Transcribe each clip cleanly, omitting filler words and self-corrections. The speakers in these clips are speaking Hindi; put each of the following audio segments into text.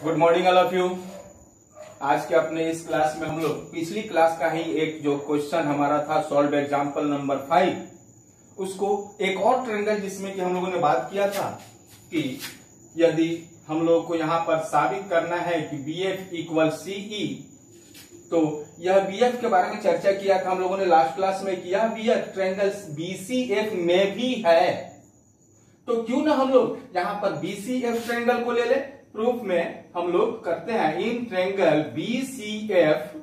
Good morning all of you. आज के अपने इस क्लास में हम लोग पिछली क्लास का ही एक जो क्वेश्चन हमारा था सॉल्व एग्जांपल नंबर 5, उसको एक और ट्रायंगल जिसमें कि हम लोगों ने बात किया था कि यदि हम लोग को यहाँ पर साबित करना है कि BF इक्वल CE, तो यह BF के बारे में चर्चा किया था हम लोगों ने लास्ट क्लास में किया। BF ट्रायंगल BCF में भी है, तो क्यों ना हम लोग यहाँ पर BCF ट्रायंगल को ले ले। प्रूफ में हम लोग करते हैं in triangle BCF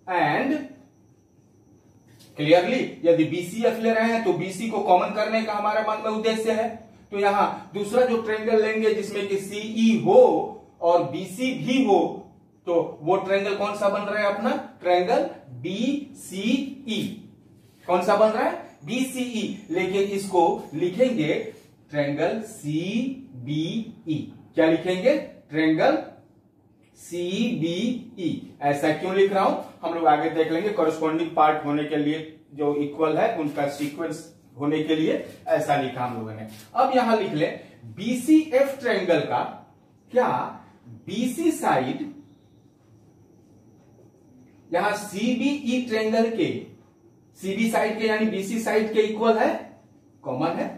and clearly यदि BCF ले रहे हैं तो BC को कॉमन करने का हमारे मन में उद्देश्य है। तो यहां दूसरा जो ट्रायंगल लेंगे जिसमें कि CE हो और BC भी हो, तो वो ट्रायंगल कौन सा बन रहा है अपना ट्रायंगल BCE। कौन सा बन रहा है BCE, लेकिन इसको लिखेंगे ट्रायंगल CBE। क्या लिखेंगे ट्रायंगल CBE। ऐसा क्यों लिख रहा हूं हम लोग आगे देख लेंगे। कॉरेस्पॉन्डिंग पार्ट होने के लिए जो इक्वल है उनका सीक्वेंस होने के लिए ऐसा लिखा हम लोगों ने। अब यहां लिख ले BCF ट्रायंगल का क्या BC साइड यहां CBE ट्रायंगल के CB साइड के यानी BC साइड के इक्वल है, कॉमन है।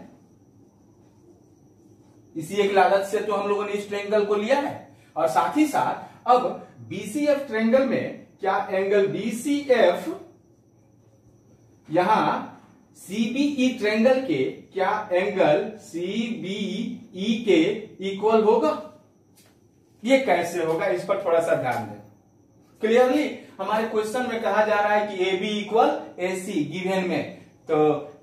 इसी एक लागत से तो हम लोगों ने इस ट्रायंगल को लिया है। और साथ ही साथ अब BCF ट्रायंगल में क्या एंगल BCF यहां CBE ट्रायंगल के क्या एंगल CBE के इक्वल होगा। ये कैसे होगा इस पर थोड़ा सा ध्यान दें। क्लियरली हमारे क्वेश्चन में कहा जा रहा है कि AB इक्वल AC गिवन में, तो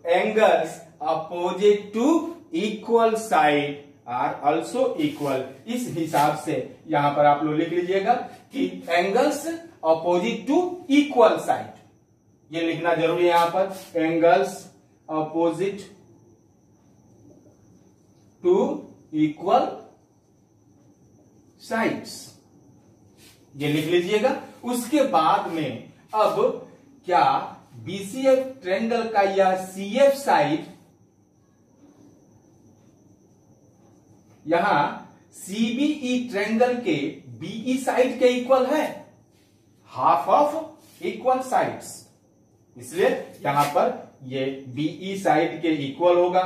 angles opposite to equal side are also equal. इस हिसाब से यहां पर आप लोग लिख लीजिएगा कि angles opposite to equal side, ये लिखना जरूरी है यहां पर। Angles opposite to equal sides, ये लिख लीजिएगा। उसके बाद में अब क्या BCF ट्रायंगल का यह CF साइड यहां CBE ट्रायंगल के BE साइड के इक्वल है, हाफ ऑफ इक्वल साइड्स, इसलिए यहां पर ये BE साइड के इक्वल होगा।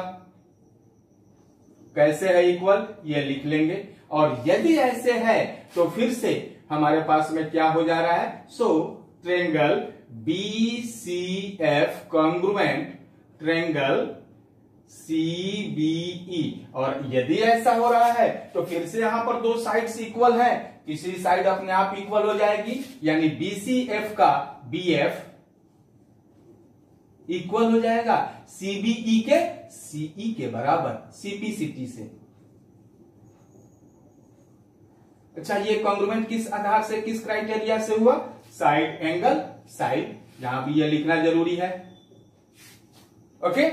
कैसे है इक्वल ये लिख लेंगे। और यदि ऐसे है तो फिर से हमारे पास में क्या हो जा रहा है, so triangle BCF congruent triangle CBE। और यदि ऐसा हो रहा है तो फिर से यहां पर दो साइड्स इक्वल है, तीसरी साइड अपने आप इक्वल हो जाएगी, यानी BCF का BF इक्वल हो जाएगा CBE के CE के बराबर, CPCT से। अच्छा, ये कॉन्ग्रुएंट किस आधार से, किस क्राइटेरिया से हुआ, साइड एंगल साइड, यहां भी ये लिखना जरूरी है। ओके,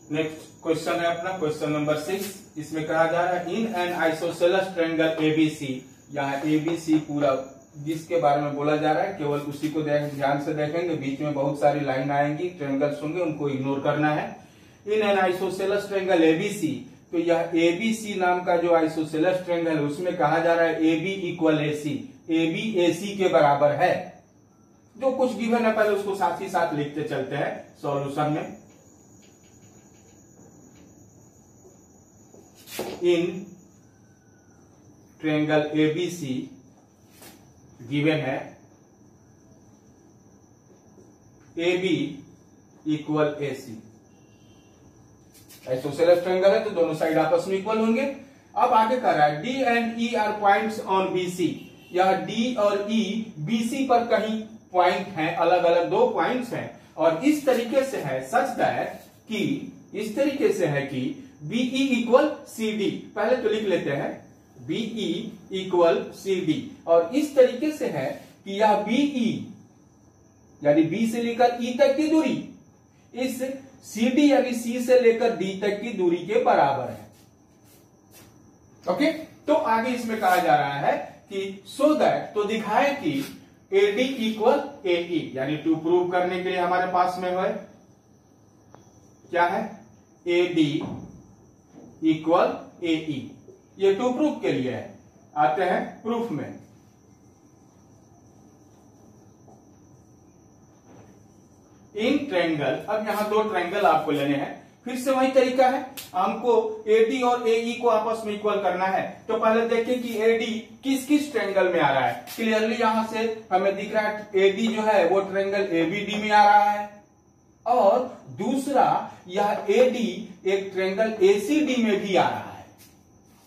नेक्स्ट क्वेश्चन है अपना क्वेश्चन नंबर 6। इसमें कहा जा रहा है in an isosceles triangle ABC। यहाँ ABC पूरा जिसके बारे में बोला जा रहा है केवल उसी को ध्यान से देखेंगे। बीच में बहुत सारी लाइन आएंगी, ट्रायंगल्स होंगे, उनको इग्नोर करना है। In an isosceles triangle ABC, तो यह ABC नाम का जो आइसोसेलेस ट्रायंगल है उसमें कहा जा रहा है AB equal AC, AB AC के बराबर है। जो कुछ गिवन है पहले उसको साथ ही साथ लिखते चलते हैं सॉल्यूशन में। इन ट्रायंगल ABC गिवन है AB equal AC। Isosceles triangle है तो दोनों साइड आपस में इक्वल होंगे। अब आगे कर रहा है D and E are points on BC। यह D और E BC पर कहीं पॉइंट हैं, अलग अलग दो पॉइंट्स हैं। और इस तरीके से है सच दैट कि इस तरीके से है कि BE इक्वल CD। पहले तो लिख लेते हैं BE इक्वल CD। और इस तरीके से है कि यह BE यानी B से लेकर E तक की दूरी इस CD यानी C से लेकर D तक की दूरी के बराबर है। ओके, तो आगे इसमें कहा जा रहा है कि सो दैट, तो दिखाए कि AD इक्वल AE, यानी टू प्रूव करने के लिए हमारे पास में है क्या है AD इक्वल AE। ये टू प्रूफ के लिए है। आते हैं प्रूफ में। इन ट्रायंगल, अब यहां दो ट्रायंगल आपको लेने हैं। फिर से वही तरीका है, हमको AD और AE को आपस में इक्वल करना है। तो पहले देखें कि AD किस किस ट्रायंगल में आ रहा है। क्लियरली यहां से हमें दिख रहा है AD जो है वो ट्रायंगल ABD में आ रहा है, और दूसरा यह AD एक ट्रायंगल ACD में भी आ रहा है।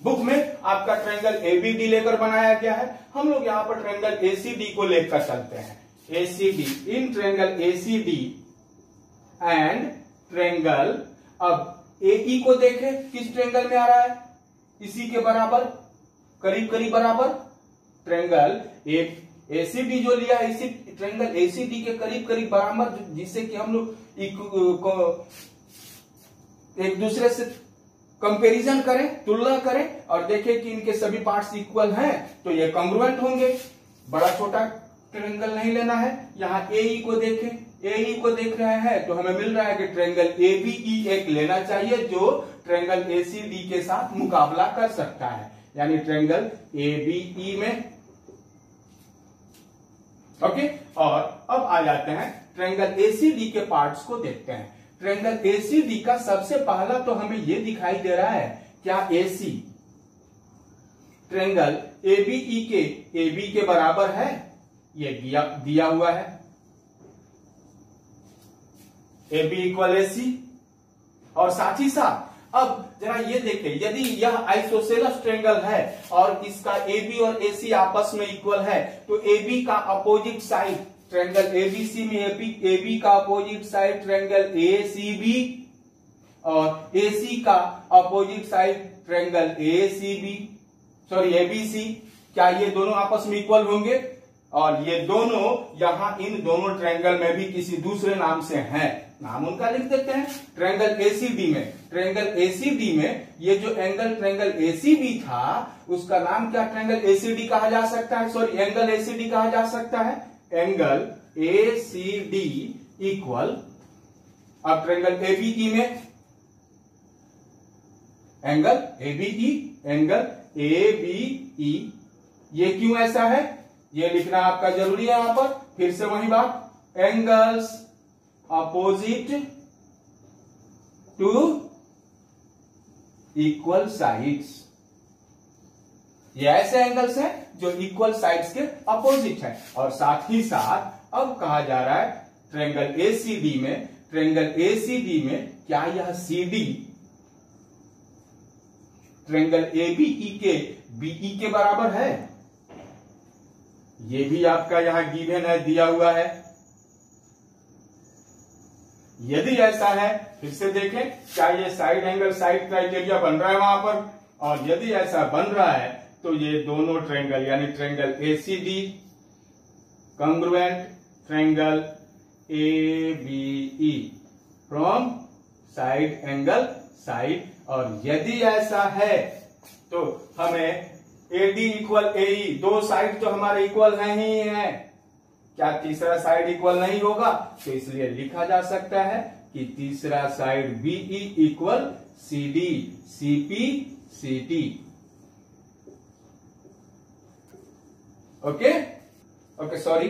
बुक में आपका ट्रायंगल ABD लेकर बनाया गया है, हम लोग यहां पर ट्रायंगल ACD को लेकर चलते हैं। ACD, in triangle ACD and triangle, अब AE को देखें किस ट्रायंगल में आ रहा है, इसी के बराबर, करीब करीब बराबर। ट्रायंगल ACD जो लिया है इसी ट्रायंगल ACD के करीब करीब बराबर, जिससे कि हम लोग एक दूसरे से कंपैरिजन करें, तुलना करें और देखें कि इनके सभी पार्ट्स इक्वल हैं तो ये कॉन्ग्रुएंट होंगे। बड़ा छोटा ट्रायंगल नहीं लेना है। यहाँ AE को देखें, AE को देख रहे हैं तो हमें मिल रहा है कि ट्रायंगल ABE एक लेना चाहिए जो ट्रायंगल ACD के साथ मुकाबला कर सकता है, यानी ट्रायंगल ABE में। ओके, और अब आ जाते हैं ट्रायंगल ACD के पार्ट्स को देखते हैं। ट्रायंगल ACD का सबसे पहला तो हमें यह दिखाई दे रहा है, क्या AC ट्रायंगल ABE के AB के बराबर है, ये दिया हुआ है। AB इक्वल AC, और साथ ही साथ अब जरा ये देखें, यदि यह आइसोसेलेस ट्रायंगल है और इसका AB और AC आपस में इक्वल है तो AB का अपोजिट साइड ट्रायंगल ABC में AB का अपोजिट साइड ट्रायंगल ACB, और AC का अपोजिट साइड ट्रायंगल ABC, क्या ये दोनों आपस में इक्वल होंगे? और ये दोनों यहां इन दोनों ट्रायंगल में भी किसी दूसरे नाम से हैं, नाम उनका लिख देते हैं। ट्रायंगल ACD में ये जो एंगल ट्रायंगल ACB था उसका नाम क्या ट्रायंगल ACD कहा जा सकता है, सॉरी एंगल ACD कहा जा सकता है। एंगल ACD इक्वल, अब ट्रायंगल ABE में एंगल ABE, ये क्यों ऐसा है ये लिखना आपका जरूरी है यहां पर। फिर से वही बात, angles opposite to equal sides, ये ऐसे एंगल्स हैं जो इक्वल साइड्स के अपोजिट है। और साथ ही साथ अब कहा जा रहा है ट्रायंगल ACD में क्या यह CD ट्रायंगल ABE के BE के बराबर है, ये भी आपका यहां गिवन है, दिया हुआ है। यदि ऐसा है फिर से देखें क्या ये साइड एंगल साइड क्राइटेरिया बन रहा है वहां पर, और यदि ऐसा बन रहा है तो ये दोनों ट्रायंगल यानी triangle ACD congruent triangle ABE from side angle side. और यदि ऐसा है तो हमें AD इक्वल AE, दो साइड तो हमारे इक्वल नहीं है, क्या तीसरा साइड इक्वल नहीं होगा? तो इसलिए लिखा जा सकता है कि तीसरा side BE equal CD CP CT। Okay, sorry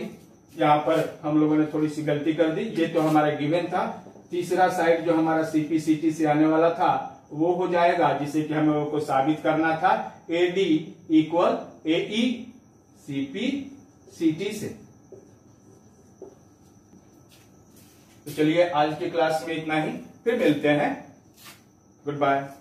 यहां पर हम लोगों ने थोड़ी सी गलती कर दी। ये तो हमारा गिवन था, तीसरा साइड जो हमारा CP CT से आने वाला था वो हो जाएगा, जिसे कि हमें वो साबित करना था AD equal AE CP CT से। तो चलिए आज की क्लास में इतना ही, फिर मिलते हैं, गुड बाय।